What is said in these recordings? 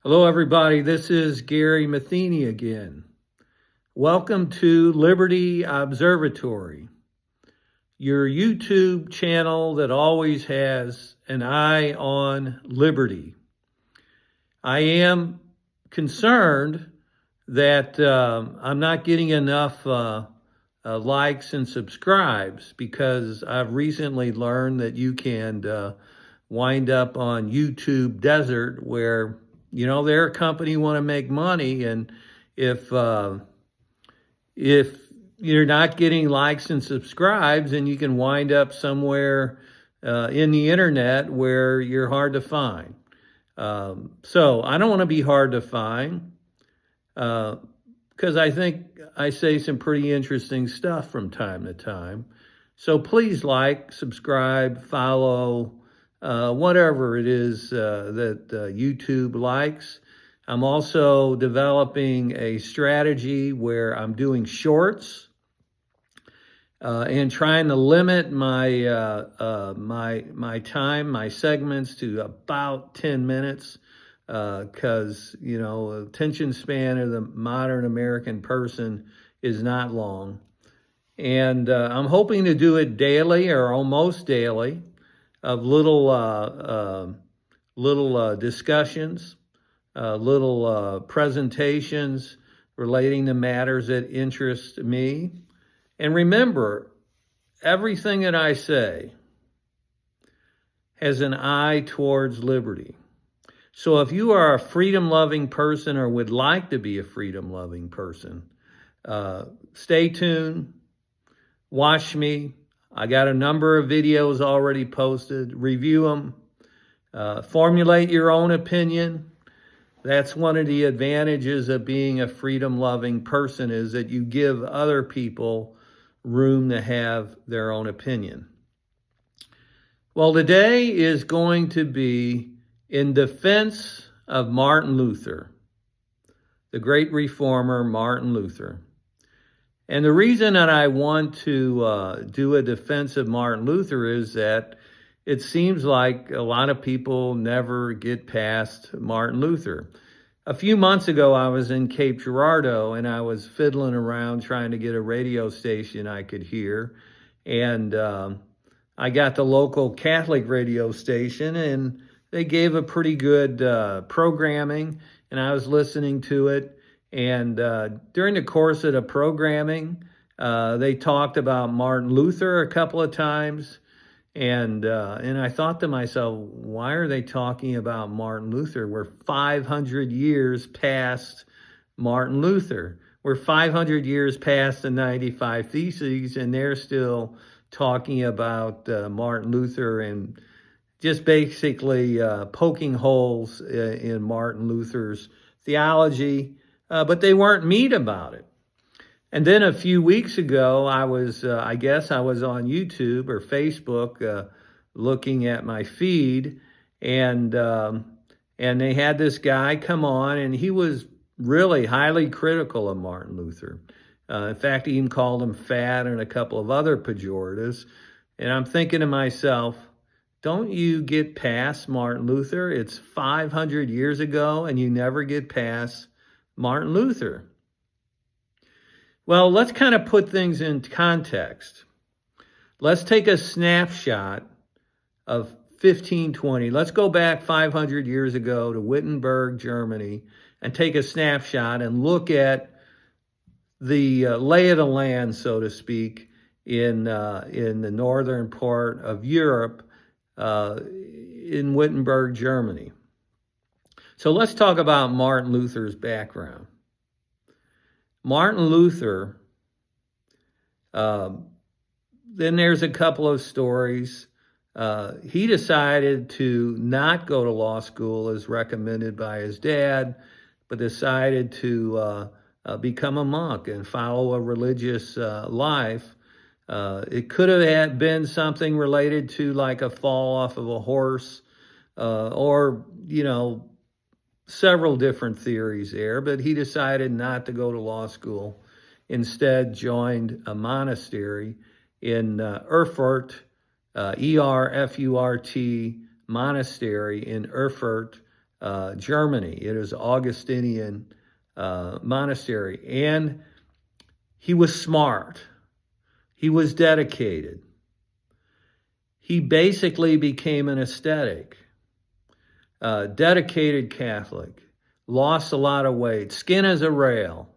Hello, everybody. This is Gary Matheny again. Welcome to Liberty Observatory, your YouTube channel that always has an eye on liberty. I am concerned that I'm not getting enough likes and subscribes because I've recently learned that you can wind up on YouTube Desert where they're a company want to make money, and if you're not getting likes and subscribes, then you can wind up somewhere in the internet where you're hard to find. So I don't want to be hard to find because I think I say some pretty interesting stuff from time to time. So please like, subscribe, follow, whatever it is that YouTube likes. I'm also developing a strategy where I'm doing shorts and trying to limit my time, my segments to about 10 minutes because attention span of the modern American person is not long. And I'm hoping to do it daily or almost daily, of little discussions, little presentations relating to matters that interest me. And remember, everything that I say has an eye towards liberty. So if you are a freedom-loving person or would like to be a freedom-loving person, stay tuned, watch me. I got a number of videos already posted. Review them. Formulate your own opinion. That's one of the advantages of being a freedom-loving person, is that you give other people room to have their own opinion. Well, today is going to be in defense of Martin Luther, the great reformer Martin Luther. And the reason that I want to do a defense of Martin Luther is that it seems like a lot of people never get past Martin Luther. A few months ago, I was in Cape Girardeau and I was fiddling around trying to get a radio station I could hear. And I got the local Catholic radio station, and they gave a pretty good programming, and I was listening to it. And during the course of the programming, they talked about Martin Luther a couple of times. And I thought to myself, why are they talking about Martin Luther? We're 500 years past Martin Luther. We're 500 years past the 95 Theses, and they're still talking about Martin Luther and just basically poking holes in Martin Luther's theology. But they weren't mean about it. And then a few weeks ago, I was on YouTube or Facebook looking at my feed, and they had this guy come on, and he was really highly critical of Martin Luther. In fact, he even called him fat and a couple of other pejoratives. And I'm thinking to myself, don't you get past Martin Luther? It's 500 years ago, and you never get past Martin Luther. Well, let's kind of put things in context. Let's take a snapshot of 1520. Let's go back 500 years ago to Wittenberg, Germany, and take a snapshot and look at the lay of the land, so to speak, in the northern part of Europe, in Wittenberg, Germany. So let's talk about Martin Luther's background. Martin Luther, then there's a couple of stories. He decided to not go to law school as recommended by his dad, but decided to become a monk and follow a religious life. It could have been something related to like a fall off of a horse or, several different theories there, but he decided not to go to law school. Instead, joined a monastery in Erfurt, Erfurt monastery in Erfurt, Germany. It is Augustinian monastery. And he was smart. He was dedicated. He basically became an ascetic, dedicated Catholic, lost a lot of weight, skinny as a rail.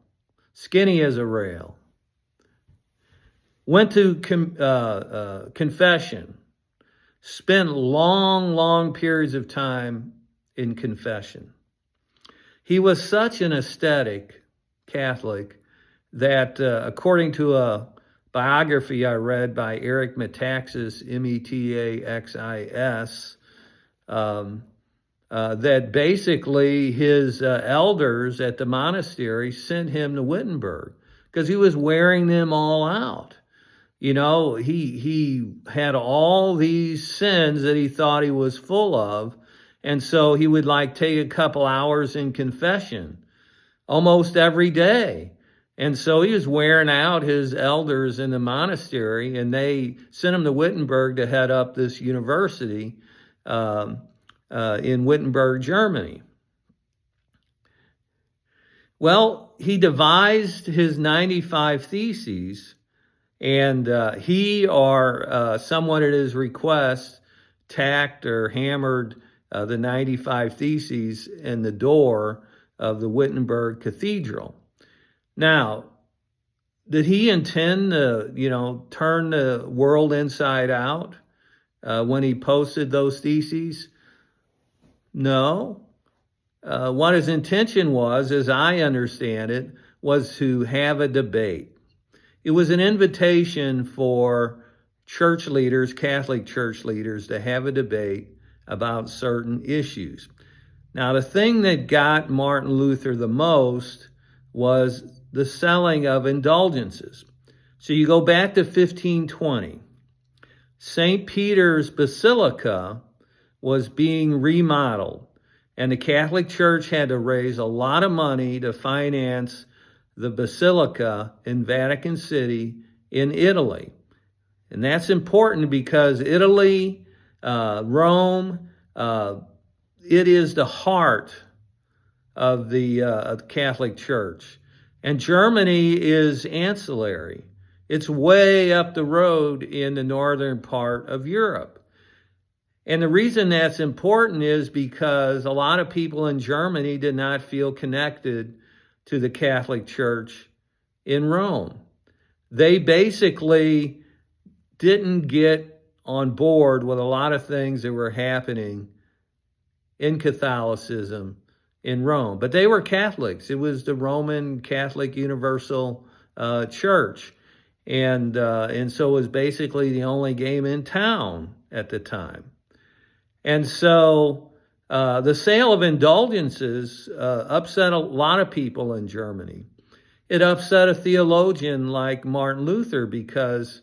Went to confession, spent long periods of time in confession. He was such an ascetic Catholic that, according to a biography I read by Eric Metaxas, Metaxis, that basically his elders at the monastery sent him to Wittenberg because he was wearing them all out. You know, he had all these sins that he thought he was full of, and so he would like take a couple hours in confession almost every day. And so he was wearing out his elders in the monastery, and they sent him to Wittenberg to head up this university in Wittenberg, Germany. Well, he devised his 95 Theses, and he or someone at his request tacked or hammered the 95 Theses in the door of the Wittenberg Cathedral. Now, did he intend to, turn the world inside out when he posted those theses? No. What his intention was, as I understand it, was to have a debate. It was an invitation for church leaders, Catholic church leaders, to have a debate about certain issues. Now, the thing that got Martin Luther the most was the selling of indulgences. So you go back to 1520. St. Peter's Basilica was being remodeled, and the Catholic Church had to raise a lot of money to finance the Basilica in Vatican City in Italy. And that's important because Italy, Rome, it is the heart of the Catholic Church. And Germany is ancillary. It's way up the road in the northern part of Europe. And the reason that's important is because a lot of people in Germany did not feel connected to the Catholic Church in Rome. They basically didn't get on board with a lot of things that were happening in Catholicism in Rome. But they were Catholics. It was the Roman Catholic Universal Church. And so it was basically the only game in town at the time. And so the sale of indulgences upset a lot of people in Germany. It upset a theologian like Martin Luther because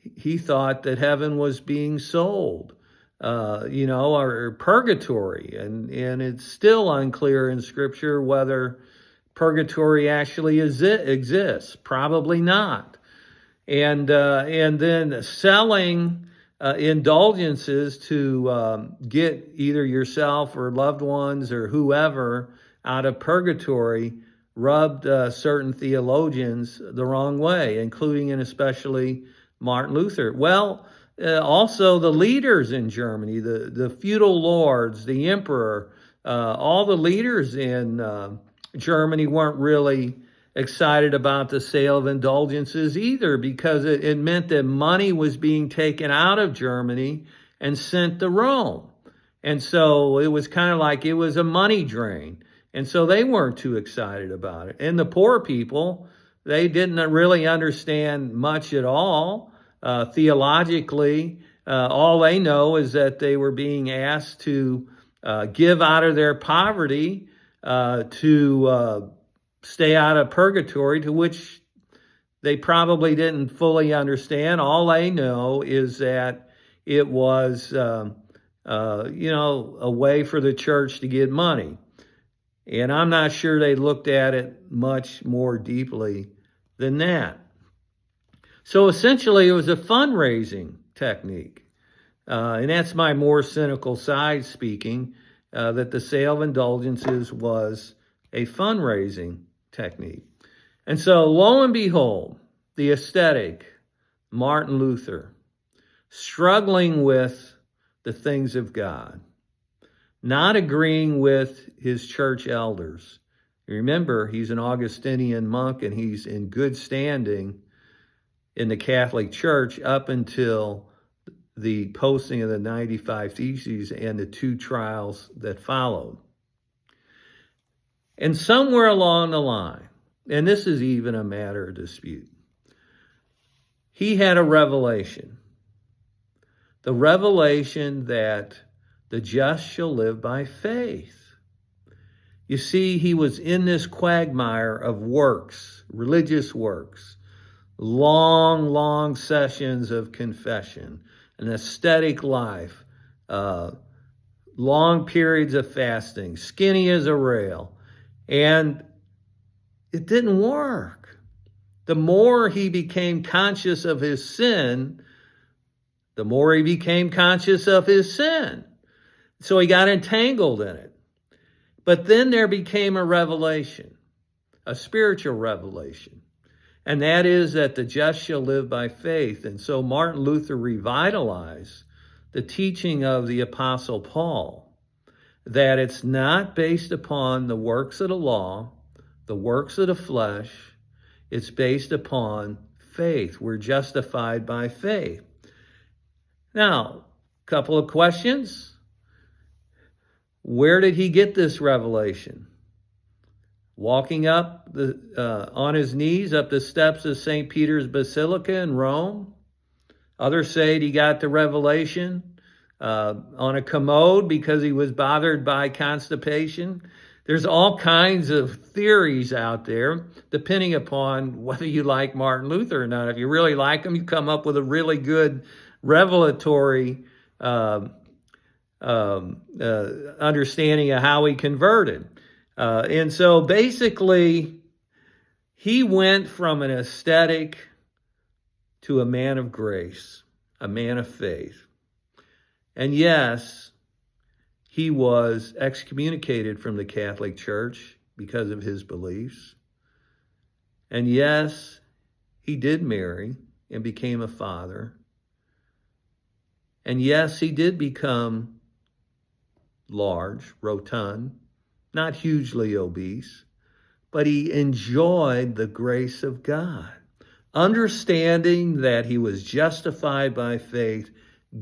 he thought that heaven was being sold, or purgatory. And it's still unclear in Scripture whether purgatory actually exists. Probably not. And then selling indulgences to get either yourself or loved ones or whoever out of purgatory rubbed certain theologians the wrong way, including and especially Martin Luther. Well, also the leaders in Germany, the feudal lords, the emperor, all the leaders in Germany weren't really excited about the sale of indulgences either, because it meant that money was being taken out of Germany and sent to Rome. And so it was kind of like it was a money drain. And so they weren't too excited about it. And the poor people, they didn't really understand much at all theologically. All they know is that they were being asked to give out of their poverty to stay out of purgatory, to which they probably didn't fully understand. All they know is that it was, a way for the church to get money. And I'm not sure they looked at it much more deeply than that. So essentially, it was a fundraising technique. And that's my more cynical side speaking. that the sale of indulgences was a fundraising technique. And so, lo and behold, the ascetic Martin Luther, struggling with the things of God, not agreeing with his church elders. Remember, he's an Augustinian monk and he's in good standing in the Catholic Church up until the posting of the 95 Theses and the 2 trials that followed. And somewhere along the line, and this is even a matter of dispute, he had a revelation. The revelation that the just shall live by faith. You see, he was in this quagmire of works, religious works, long sessions of confession, an ascetic life, long periods of fasting, skinny as a rail. And it didn't work. The more he became conscious of his sin, the more he became conscious of his sin. So he got entangled in it. But then there became a revelation, a spiritual revelation. And that is that the just shall live by faith. And so Martin Luther revitalized the teaching of the Apostle Paul, that it's not based upon the works of the law, the works of the flesh. It's based upon faith. We're justified by faith. Now, a couple of questions. Where did he get this revelation? Walking up on his knees up the steps of St. Peter's Basilica in Rome. Others say he got the revelation on a commode because he was bothered by constipation. There's all kinds of theories out there, depending upon whether you like Martin Luther or not. If you really like him, you come up with a really good revelatory understanding of how he converted. And so basically, he went from an ascetic to a man of grace, a man of faith. And yes, he was excommunicated from the Catholic Church because of his beliefs. And yes, he did marry and became a father. And yes, he did become large, rotund, not hugely obese, but he enjoyed the grace of God. Understanding that he was justified by faith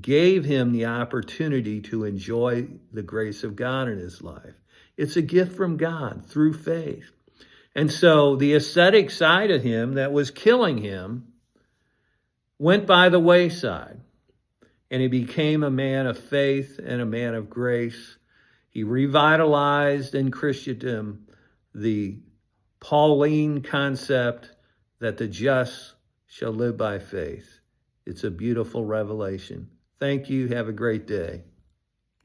gave him the opportunity to enjoy the grace of God in his life. It's a gift from God through faith. And so the ascetic side of him that was killing him went by the wayside. And he became a man of faith and a man of grace. He revitalized in Christendom the Pauline concept that the just shall live by faith. It's a beautiful revelation. Thank you. Have a great day.